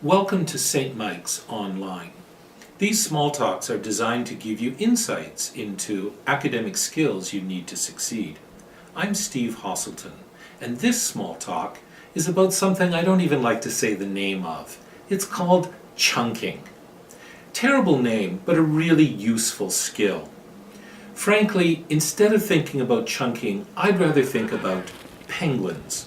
Welcome to St. Mike's Online. These small talks are designed to give you insights into academic skills you need to succeed. I'm Steve Hoselton, and this small talk is about something I don't even like to say the name of. It's called chunking. Terrible name, but a really useful skill. Frankly, instead of thinking about chunking, I'd rather think about penguins.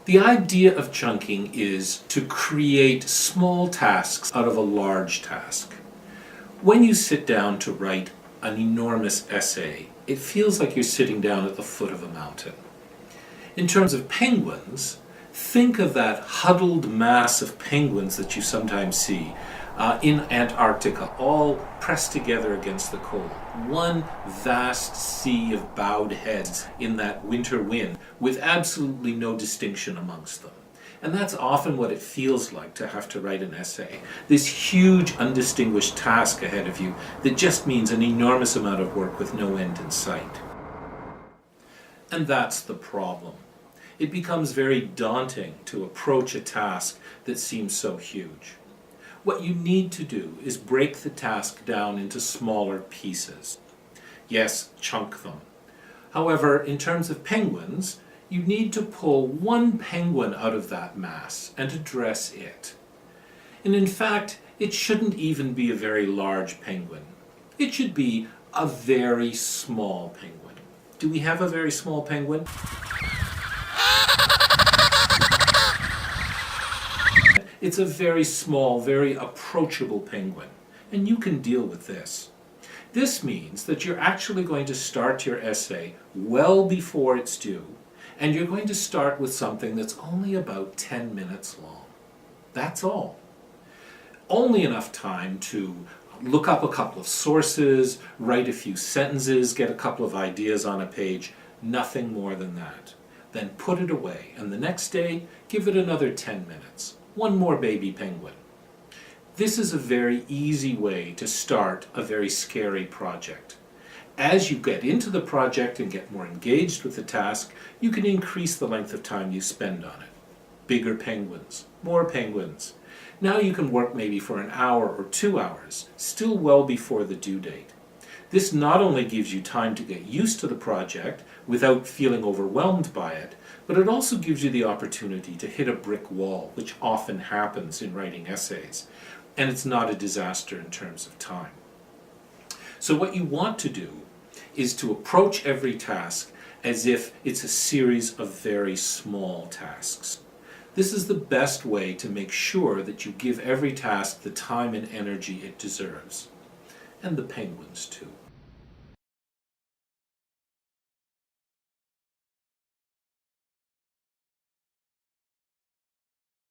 The idea of chunking is to create small tasks out of a large task. When you sit down to write an enormous essay, it feels like you're sitting down at the foot of a mountain. In terms of penguins, think of that huddled mass of penguins that you sometimes see in Antarctica, all pressed together against the cold. One vast sea of bowed heads in that winter wind with absolutely no distinction amongst them. And that's often what it feels like to have to write an essay. This huge undistinguished task ahead of you that just means an enormous amount of work with no end in sight. And that's the problem. It becomes very daunting to approach a task that seems so huge. What you need to do is break the task down into smaller pieces. Yes, chunk them. However, in terms of penguins, you need to pull one penguin out of that mass and address it. And in fact, it shouldn't even be a very large penguin. It should be a very small penguin. Do we have a very small penguin? It's a very small, very approachable penguin, and you can deal with this. This means that you're actually going to start your essay well before it's due, and you're going to start with something that's only about 10 minutes long. That's all. Only enough time to look up a couple of sources, write a few sentences, get a couple of ideas on a page, nothing more than that. Then put it away, and the next day, give it another 10 minutes. One more baby penguin. This is a very easy way to start a very scary project. As you get into the project and get more engaged with the task, you can increase the length of time you spend on it. Bigger penguins, more penguins. Now you can work maybe for an hour or 2 hours, still well before the due date. This not only gives you time to get used to the project without feeling overwhelmed by it, but it also gives you the opportunity to hit a brick wall, which often happens in writing essays, and it's not a disaster in terms of time. So what you want to do is to approach every task as if it's a series of very small tasks. This is the best way to make sure that you give every task the time and energy it deserves, and the penguins too.